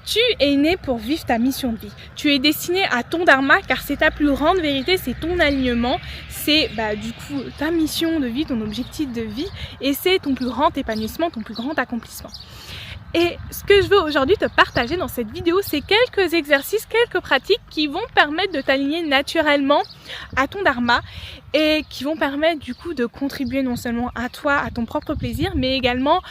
Tu es né pour vivre ta mission de vie. Tu es destiné à ton dharma car c'est ta plus grande vérité, c'est ton alignement, c'est du coup ta mission de vie, ton objectif de vie et c'est ton plus grand épanouissement, ton plus grand accomplissement. Et ce que je veux aujourd'hui te partager dans cette vidéo, c'est quelques exercices, quelques pratiques qui vont permettre de t'aligner naturellement à ton dharma et qui vont permettre du coup de contribuer non seulement à toi, à ton propre plaisir, mais également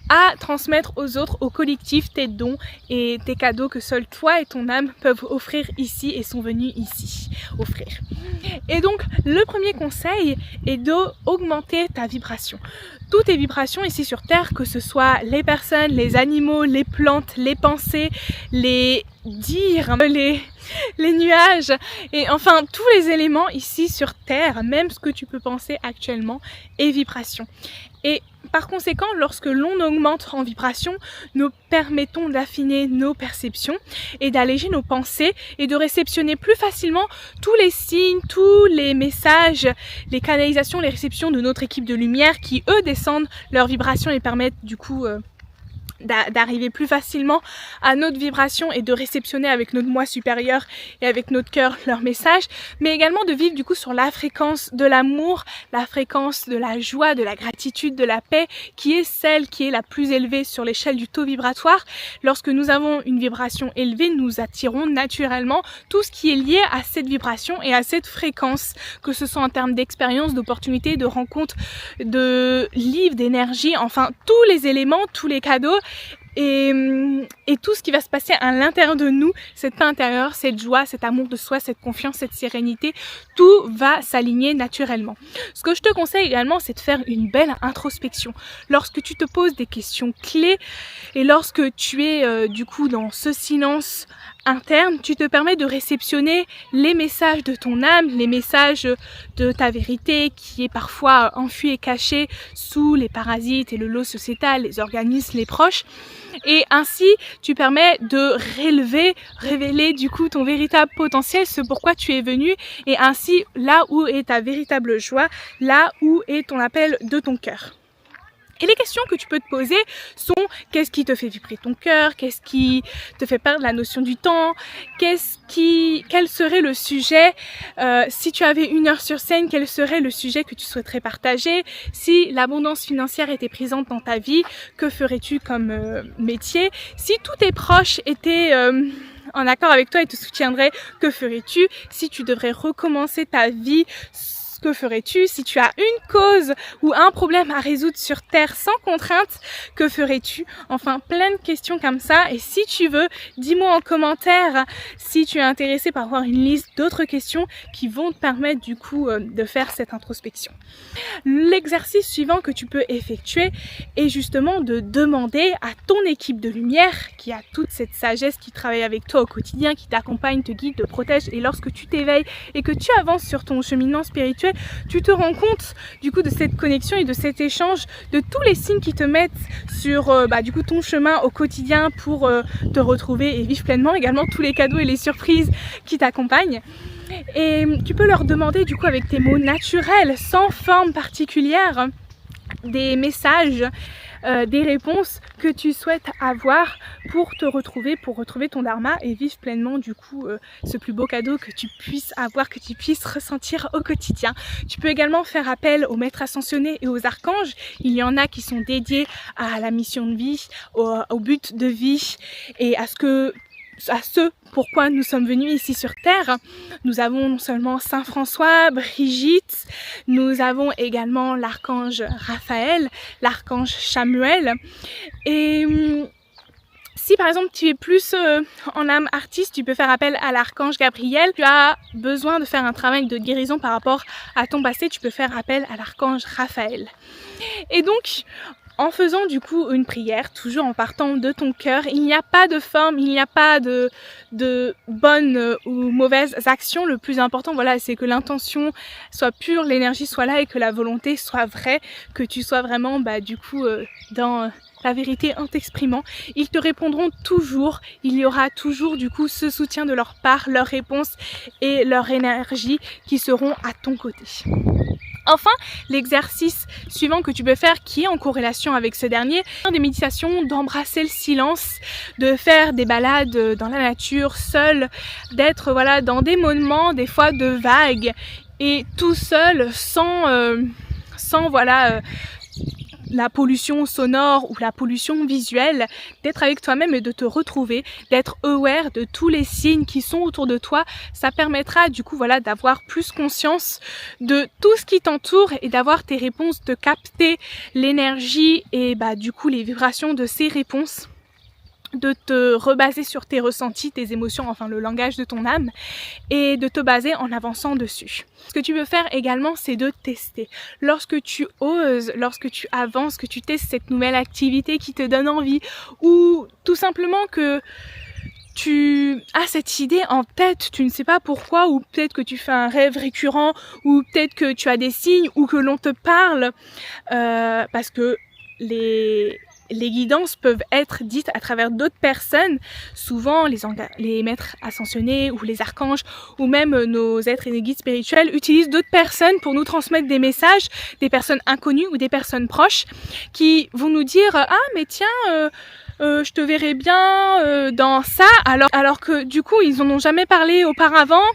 à transmettre aux autres, au collectif, tes dons et tes cadeaux que seuls toi et ton âme peuvent offrir ici et sont venus ici offrir. Et donc, le premier conseil est d'augmenter ta vibration. Toutes tes vibrations ici sur Terre, que ce soit les personnes, les animaux, les plantes, les pensées, les dires, les nuages et enfin tous les éléments ici sur Terre, même ce que tu peux penser actuellement, est vibration. Et par conséquent, lorsque l'on augmente en vibration, nous permettons d'affiner nos perceptions et d'alléger nos pensées et de réceptionner plus facilement tous les signes, tous les messages, les canalisations, les réceptions de notre équipe de lumière qui, eux, descendent leurs vibrations et permettent du coup d'arriver plus facilement à notre vibration et de réceptionner avec notre moi supérieur et avec notre cœur leur message, mais également de vivre du coup sur la fréquence de l'amour, la fréquence de la joie, de la gratitude, de la paix, qui est celle qui est la plus élevée sur l'échelle du taux vibratoire. Lorsque nous avons une vibration élevée, nous attirons naturellement tout ce qui est lié à cette vibration et à cette fréquence, que ce soit en termes d'expérience, d'opportunités, de rencontres, de livres, d'énergie, enfin tous les éléments, tous les cadeaux et tout ce qui va se passer à l'intérieur de nous, cette paix intérieure, cette joie, cet amour de soi, cette confiance, cette sérénité, tout va s'aligner naturellement. Ce que je te conseille également, c'est de faire une belle introspection. Lorsque tu te poses des questions clés et lorsque tu es du coup dans ce silence interne, tu te permets de réceptionner les messages de ton âme, les messages de ta vérité qui est parfois enfuie et cachée sous les parasites et le lot sociétal, les organismes, les proches. Et ainsi, tu permets de révéler du coup ton véritable potentiel, ce pourquoi tu es venu et ainsi là où est ta véritable joie, là où est ton appel de ton cœur. Et les questions que tu peux te poser sont: qu'est-ce qui te fait vibrer ton cœur? Qu'est-ce qui te fait perdre la notion du temps? Quel serait le sujet, si tu avais 1 heure sur scène, quel serait le sujet que tu souhaiterais partager? Si l'abondance financière était présente dans ta vie, que ferais-tu comme métier? Si tous tes proches étaient en accord avec toi et te soutiendraient, que ferais-tu? Si tu devrais recommencer ta vie, que ferais-tu? Si tu as une cause ou un problème à résoudre sur Terre sans contrainte, que ferais-tu? Enfin, plein de questions comme ça. Et si tu veux, dis-moi en commentaire si tu es intéressé par avoir une liste d'autres questions qui vont te permettre du coup de faire cette introspection. L'exercice suivant que tu peux effectuer est justement de demander à ton équipe de lumière qui a toute cette sagesse qui travaille avec toi au quotidien, qui t'accompagne, te guide, te protège, et lorsque tu t'éveilles et que tu avances sur ton cheminement spirituel, tu te rends compte du coup de cette connexion et de cet échange, de tous les signes qui te mettent sur du coup ton chemin au quotidien pour te retrouver et vivre pleinement, également tous les cadeaux et les surprises qui t'accompagnent. Et tu peux leur demander du coup avec tes mots naturels, sans forme particulière, des messages, des réponses que tu souhaites avoir pour te retrouver, pour retrouver ton dharma et vivre pleinement du coup ce plus beau cadeau que tu puisses avoir, que tu puisses ressentir au quotidien. Tu peux également faire appel aux maîtres ascensionnés et aux archanges. Il y en a qui sont dédiés à la mission de vie, au but de vie et à ce pourquoi nous sommes venus ici sur Terre. Nous avons non seulement Saint François, Brigitte, nous avons également l'archange Raphaël, l'archange Chamuel. Et si par exemple tu es plus en âme artiste, tu peux faire appel à l'archange Gabriel. Tu as besoin de faire un travail de guérison par rapport à ton passé, tu peux faire appel à l'archange Raphaël. Et donc, en faisant du coup une prière, toujours en partant de ton cœur, il n'y a pas de forme, il n'y a pas de bonnes ou mauvaises actions. Le plus important, voilà, c'est que l'intention soit pure, l'énergie soit là et que la volonté soit vraie, que tu sois vraiment dans la vérité en t'exprimant. Ils te répondront toujours, il y aura toujours du coup ce soutien de leur part, leurs réponses et leur énergie qui seront à ton côté. Enfin, l'exercice suivant que tu peux faire qui est en corrélation avec ce dernier, des méditations, d'embrasser le silence, de faire des balades dans la nature, seul, d'être voilà dans des moments des fois de vagues et tout seul sans voilà la pollution sonore ou la pollution visuelle, d'être avec toi-même et de te retrouver, d'être aware de tous les signes qui sont autour de toi. Ça permettra du coup voilà d'avoir plus conscience de tout ce qui t'entoure et d'avoir tes réponses, de capter l'énergie et du coup les vibrations de ces réponses, de te rebaser sur tes ressentis, tes émotions, enfin le langage de ton âme, et de te baser en avançant dessus. Ce que tu veux faire également, c'est de tester. Lorsque tu oses, lorsque tu avances, que tu testes cette nouvelle activité qui te donne envie, ou tout simplement que tu as cette idée en tête, tu ne sais pas pourquoi, ou peut-être que tu fais un rêve récurrent, ou peut-être que tu as des signes, ou que l'on te parle, parce que les guidances peuvent être dites à travers d'autres personnes, souvent les maîtres ascensionnés ou les archanges ou même nos êtres et nos guides spirituels utilisent d'autres personnes pour nous transmettre des messages, des personnes inconnues ou des personnes proches qui vont nous dire « Ah mais tiens, je te verrai bien dans ça » alors que du coup ils en ont jamais parlé auparavant,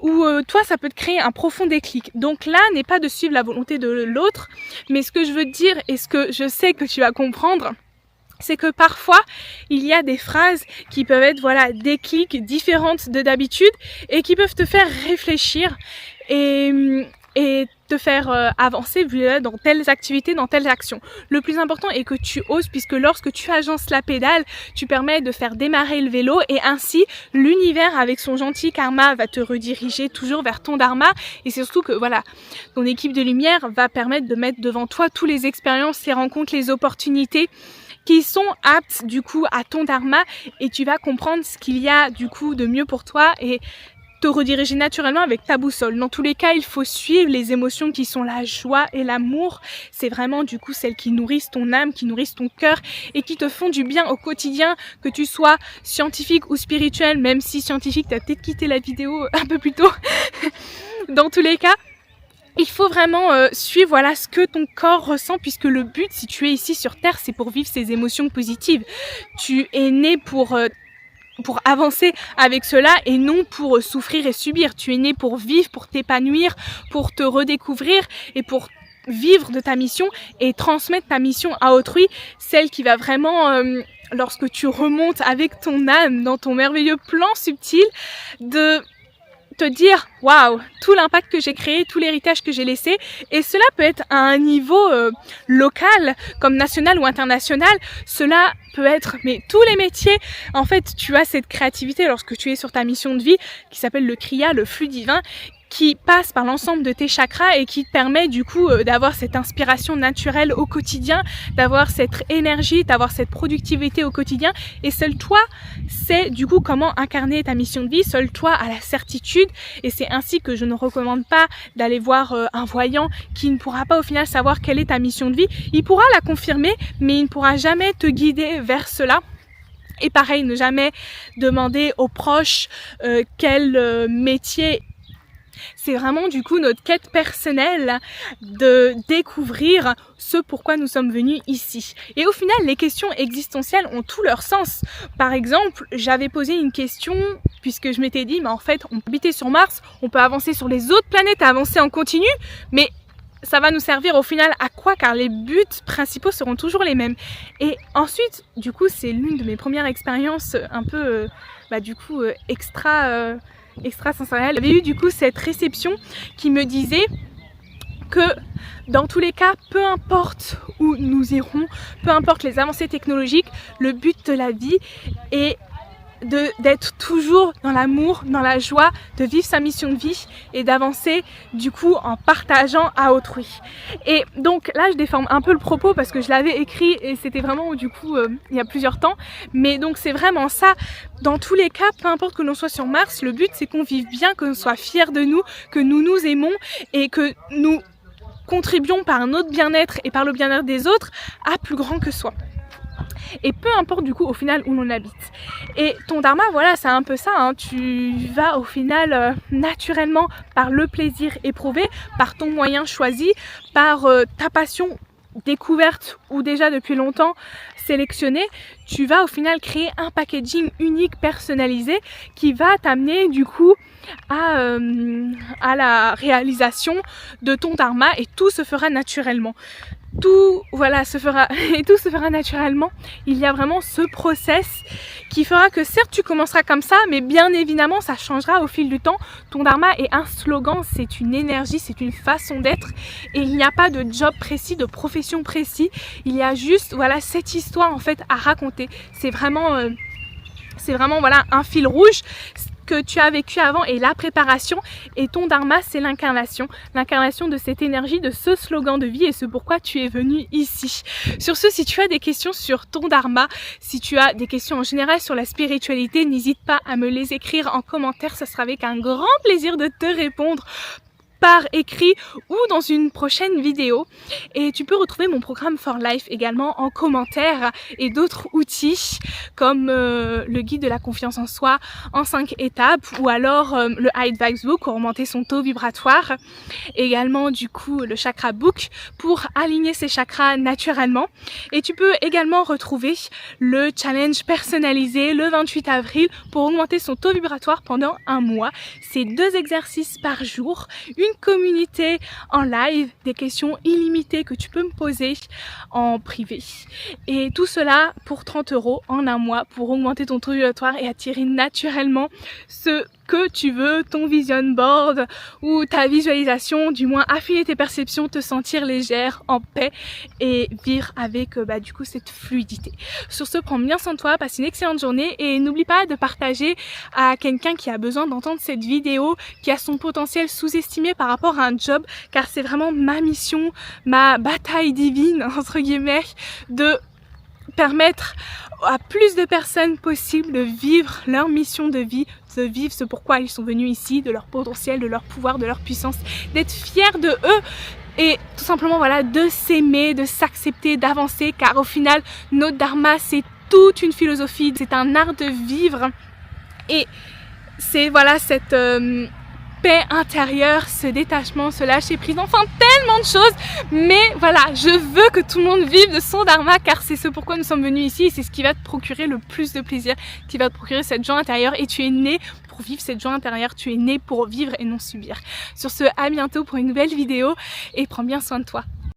ou toi ça peut te créer un profond déclic. Donc là n'est pas de suivre la volonté de l'autre, mais ce que je veux te dire et ce que je sais que tu vas comprendre, c'est que parfois il y a des phrases qui peuvent être voilà des clics différentes de d'habitude et qui peuvent te faire réfléchir et te faire avancer dans telles activités, dans telles actions. Le plus important est que tu oses, puisque lorsque tu agences la pédale, tu permets de faire démarrer le vélo et ainsi l'univers avec son gentil karma va te rediriger toujours vers ton dharma, et c'est surtout que voilà, ton équipe de lumière va permettre de mettre devant toi toutes les expériences, les rencontres, les opportunités qui sont aptes du coup à ton dharma, et tu vas comprendre ce qu'il y a du coup de mieux pour toi et te rediriger naturellement avec ta boussole. Dans tous les cas, il faut suivre les émotions qui sont la joie et l'amour. C'est vraiment du coup celles qui nourrissent ton âme, qui nourrissent ton cœur et qui te font du bien au quotidien, que tu sois scientifique ou spirituel, même si scientifique, t'as peut-être quitté la vidéo un peu plus tôt. Dans tous les cas, il faut vraiment suivre voilà ce que ton corps ressent, puisque le but, si tu es ici sur Terre, c'est pour vivre ces émotions positives. Tu es né pour avancer avec cela et non pour souffrir et subir. Tu es né pour vivre, pour t'épanouir, pour te redécouvrir et pour vivre de ta mission et transmettre ta mission à autrui, celle qui va vraiment, lorsque tu remontes avec ton âme dans ton merveilleux plan subtil, de te dire waouh, tout l'impact que j'ai créé, tout l'héritage que j'ai laissé, et cela peut être à un niveau local comme national ou international. Cela peut être mais tous les métiers. En fait, tu as cette créativité lorsque tu es sur ta mission de vie qui s'appelle le kriya, le flux divin, qui passe par l'ensemble de tes chakras et qui te permet du coup d'avoir cette inspiration naturelle au quotidien, d'avoir cette énergie, d'avoir cette productivité au quotidien. Et seul toi sais du coup comment incarner ta mission de vie, seul toi a la certitude, et c'est ainsi que je ne recommande pas d'aller voir un voyant qui ne pourra pas au final savoir quelle est ta mission de vie. Il pourra la confirmer, mais il ne pourra jamais te guider vers cela. Et pareil, ne jamais demander aux proches quel métier. C'est vraiment du coup notre quête personnelle de découvrir ce pourquoi nous sommes venus ici. Et au final, les questions existentielles ont tout leur sens. Par exemple, j'avais posé une question puisque je m'étais dit, mais en fait, on peut habiter sur Mars, on peut avancer sur les autres planètes, avancer en continu, mais ça va nous servir au final à quoi? Car les buts principaux seront toujours les mêmes. Et ensuite, du coup, c'est l'une de mes premières expériences un peu, extra-sensorielle. J'avais eu du coup cette réception qui me disait que dans tous les cas, peu importe où nous irons, peu importe les avancées technologiques, le but de la vie est d'être toujours dans l'amour, dans la joie, de vivre sa mission de vie et d'avancer du coup en partageant à autrui. Et donc là je déforme un peu le propos parce que je l'avais écrit et c'était vraiment du coup il y a plusieurs temps, mais donc c'est vraiment ça. Dans tous les cas, peu importe que l'on soit sur Mars, le but c'est qu'on vive bien, que l'on soit fiers de nous, que nous nous aimons et que nous contribuons par notre bien-être et par le bien-être des autres à plus grand que soi. et peu importe du coup au final où l'on habite. Et ton dharma, voilà, c'est un peu ça, hein. Tu vas au final naturellement par le plaisir éprouvé, par ton moyen choisi, par ta passion découverte ou déjà depuis longtemps sélectionnée, tu vas au final créer un packaging unique, personnalisé, qui va t'amener du coup à la réalisation de ton dharma, et tout se fera naturellement. Tout se fera naturellement. Il y a vraiment ce process qui fera que certes tu commenceras comme ça, mais bien évidemment ça changera au fil du temps. Ton dharma est un slogan, c'est une énergie, c'est une façon d'être, et il n'y a pas de job précis, de profession précis. Il y a juste voilà cette histoire en fait à raconter. C'est vraiment voilà un fil rouge que tu as vécu avant, et la préparation, et ton dharma c'est l'incarnation de cette énergie, de ce slogan de vie, et c'est pourquoi tu es venu ici. Sur ce, si tu as des questions sur ton dharma, si tu as des questions en général sur la spiritualité, n'hésite pas à me les écrire en commentaire, ça sera avec un grand plaisir de te répondre par écrit ou dans une prochaine vidéo. Et tu peux retrouver mon programme For Life également en commentaire, et d'autres outils comme le guide de la confiance en soi en 5 étapes, ou alors le High Vibes Book pour augmenter son taux vibratoire, également du coup le Chakra Book pour aligner ses chakras naturellement. Et tu peux également retrouver le challenge personnalisé le 28 avril pour augmenter son taux vibratoire pendant un mois. C'est 2 exercices par jour, une communauté en live, des questions illimitées que tu peux me poser en privé, et tout cela pour 30 € en un mois pour augmenter ton taux vibratoire et attirer naturellement ce que tu veux, ton vision board ou ta visualisation, du moins affiner tes perceptions, te sentir légère, en paix, et vivre avec du coup cette fluidité. Sur ce, prends bien soin de toi, passe une excellente journée, et n'oublie pas de partager à quelqu'un qui a besoin d'entendre cette vidéo, qui a son potentiel sous-estimé par rapport à un job, car c'est vraiment ma mission, ma bataille divine entre guillemets, de permettre à plus de personnes possible de vivre leur mission de vie, de vivre ce pourquoi ils sont venus ici, de leur potentiel, de leur pouvoir, de leur puissance, d'être fiers de eux, et tout simplement voilà, de s'aimer, de s'accepter, d'avancer, car au final notre dharma c'est toute une philosophie, c'est un art de vivre, et c'est voilà cette paix intérieure, ce détachement, ce lâcher prise, enfin tellement de choses. Mais voilà, je veux que tout le monde vive de son dharma, car c'est ce pourquoi nous sommes venus ici, et c'est ce qui va te procurer le plus de plaisir, qui va te procurer cette joie intérieure, et tu es né pour vivre cette joie intérieure, tu es né pour vivre et non subir. Sur ce, à bientôt pour une nouvelle vidéo, et prends bien soin de toi.